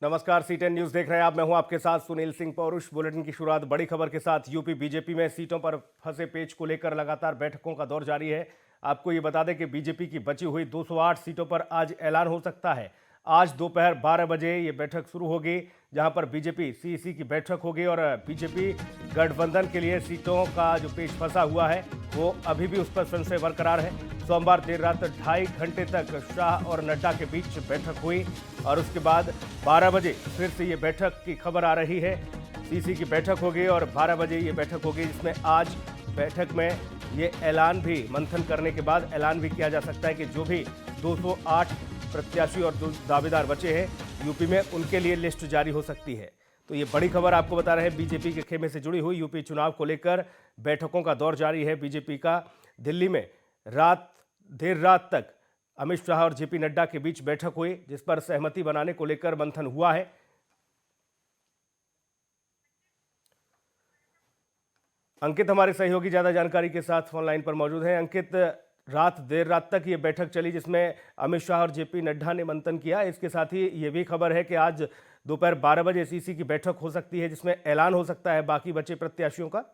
नमस्कार, C10 news देख रहे हैं आप। मैं हूं आपके साथ सुनील सिंह पौरुष। बुलेटिन की शुरुआत बड़ी खबर के साथ। यूपी बीजेपी में सीटों पर फंसे पेच को लेकर लगातार बैठकों का दौर जारी है। आपको ये बता दें कि बीजेपी की बची हुई 208 सीटों पर आज ऐलान हो सकता है। आज दोपहर 12 बजे ये बैठक शुरू होगी, जहां पर बीजेपी सीईसी की बैठक होगी और बीजेपी गठबंधन के लिए सीटों का जो पेच फंसा हुआ है वो अभी भी उस पर संशय बरकरार है। सोमवार देर रात 2.5 घंटे तक शाह और नड्डा के बीच बैठक हुई और उसके बाद 12 बजे फिर से ये बैठक की खबर आ रही है। सीसी की बैठक होगी और 12 बजे ये बैठक होगी, जिसमें आज बैठक में ये ऐलान भी, मंथन करने के बाद ऐलान भी किया जा सकता है कि जो भी 208 प्रत्याशी और दावेदार बचे हैं यूपी में, उनके लिए लिस्ट जारी हो सकती है। तो ये बड़ी खबर आपको बता रहे हैं। बीजेपी के खेमे से जुड़ी हुई यूपी चुनाव को लेकर बैठकों का दौर जारी है बीजेपी का। दिल्ली में देर रात तक अमित शाह और जेपी नड्डा के बीच बैठक हुई, जिस पर सहमति बनाने को लेकर मंथन हुआ है। अंकित हमारे सहयोगी ज्यादा जानकारी के साथ ऑनलाइन पर मौजूद हैं। अंकित, देर रात तक ये बैठक चली जिसमें अमित शाह और जेपी नड्डा ने मंथन किया। इसके साथ ही ये भी खबर है कि आज दोपहर 12 बजे सीसी की बैठक हो सकती है, जिसमें ऐलान हो सकता है बाकी बचे प्रत्याशियों का।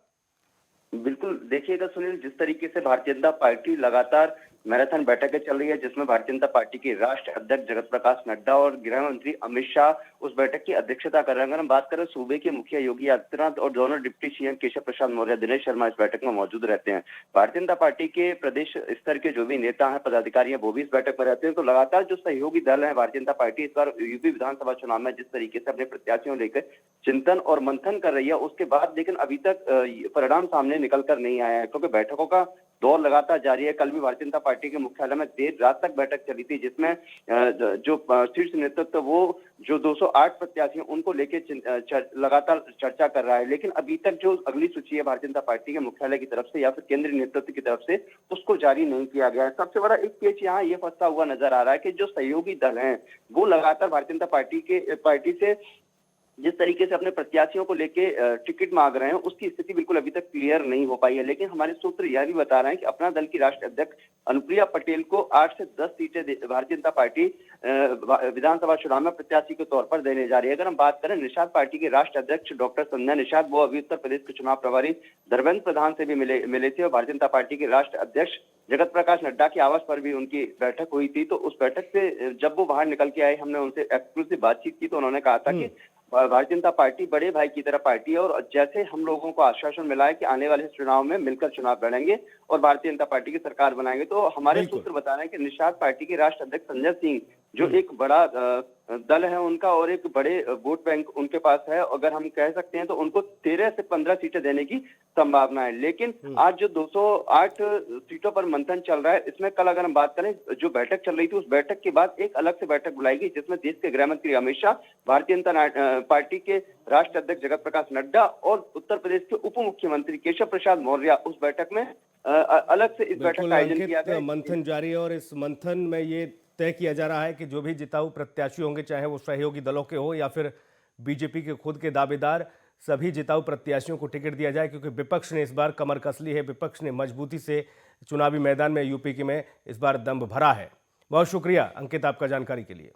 बिल्कुल, देखिएगा सुनील, जिस तरीके से भारतीय जनता पार्टी लगातार मैराथन बैठकें चल रही है, जिसमें भारतीय जनता पार्टी के राष्ट्रीय अध्यक्ष जगत प्रकाश नड्डा और गृह मंत्री अमित शाह उस बैठक की अध्यक्षता कर रहे हैं। अगर हम बात करें सूबे के मुखिया योगी आदित्यनाथ और दोनों डिप्टी सीएम केशव प्रसाद मौर्य, दिनेश शर्मा इस बैठक में मौजूद रहते हैं। भारतीय जनता पार्टी के प्रदेश स्तर के जो भी नेता हैं, पदाधिकारी हैं, वो भी इस बैठक में रहते हैं। तो लगातार जो सहयोगी दल है भारतीय जनता पार्टी, इस बार यूपी विधानसभा चुनाव में जिस तरीके से अपने प्रत्याशियों लेकर चिंतन और मंथन कर रही है, उसके बाद लेकिन अभी तक परिणाम सामने निकल कर नहीं आया है, क्योंकि बैठकों का दौर लगातार जारी है। कल भी भारतीय जनता पार्टी के मुख्यालय में देर रात तक बैठक चली थी, जिसमें जो शीर्ष नेतृत्व वो जो 208 प्रत्याशी हैं उनको लेके लगातार चर्चा कर रहा है। लेकिन अभी तक जो अगली सूची है भारतीय जनता पार्टी के मुख्यालय की तरफ से या फिर केंद्रीय नेतृत्व की तरफ से, उसको जारी नहीं किया गया है। सबसे बड़ा एक पेच यहाँ ये फंसा हुआ नजर आ रहा है कि जो सहयोगी दल हैं वो लगातार भारतीय जनता पार्टी से जिस तरीके से अपने प्रत्याशियों को लेके टिकट मांग रहे हैं, उसकी स्थिति बिल्कुल अभी तक क्लियर नहीं हो पाई है। लेकिन हमारे सूत्र यह भी बता रहे हैं कि अपना दल की राष्ट्रीय अध्यक्ष अनुप्रिया पटेल को 8 से 10 सीटें भारतीय जनता पार्टी विधानसभा चुनाव में प्रत्याशी के तौर पर देने जा रही है। अगर हम बात करें निषाद पार्टी के राष्ट्रीय अध्यक्ष डॉक्टर संजय निषाद, वो अभी उत्तर प्रदेश के चुनाव प्रभारी धर्मेंद्र प्रधान से भी मिले थे और भारतीय जनता पार्टी के राष्ट्रीय अध्यक्ष जगत प्रकाश नड्डा के आवास पर भी उनकी बैठक हुई थी। तो उस बैठक से जब वो बाहर निकल के आए, हमने उनसे एक्सक्लूसिव बातचीत की, तो उन्होंने कहा था कि भारतीय जनता पार्टी बड़े भाई की तरह पार्टी है और जैसे हम लोगों को आश्वासन मिला है कि आने वाले चुनाव में मिलकर चुनाव लड़ेंगे और भारतीय जनता पार्टी की सरकार बनाएंगे। तो हमारे सूत्र बता रहे हैं कि निषाद पार्टी के राष्ट्रीय अध्यक्ष संजय सिंह, जो एक बड़ा दल है उनका और एक बड़े वोट बैंक उनके पास है, अगर हम कह सकते हैं तो उनको 13 से 15 सीटें देने की संभावना है। लेकिन आज जो 208 सीटों पर मंथन चल रहा है, इसमें कल अगर हम बात करें, जो बैठक चल रही थी उस बैठक के बाद एक अलग से बैठक बुलाई गई, जिसमें देश के गृह मंत्री अमित शाह, भारतीय जनता पार्टी के राष्ट्रीय अध्यक्ष जगत प्रकाश नड्डा और उत्तर प्रदेश के उप मुख्यमंत्री केशव प्रसाद मौर्य उस बैठक में अलग से इस बैठक का आयोजन किया गया। मंथन जारी है और इस मंथन में ये तय किया जा रहा है कि जो भी जिताऊ प्रत्याशी होंगे, चाहे वो सहयोगी दलों के हो या फिर बीजेपी के खुद के दावेदार, सभी जिताऊ प्रत्याशियों को टिकट दिया जाए, क्योंकि विपक्ष ने इस बार कमर कस ली है। विपक्ष ने मजबूती से चुनावी मैदान में यूपी के में इस बार दम भरा है। बहुत शुक्रिया अंकित आपका जानकारी के लिए।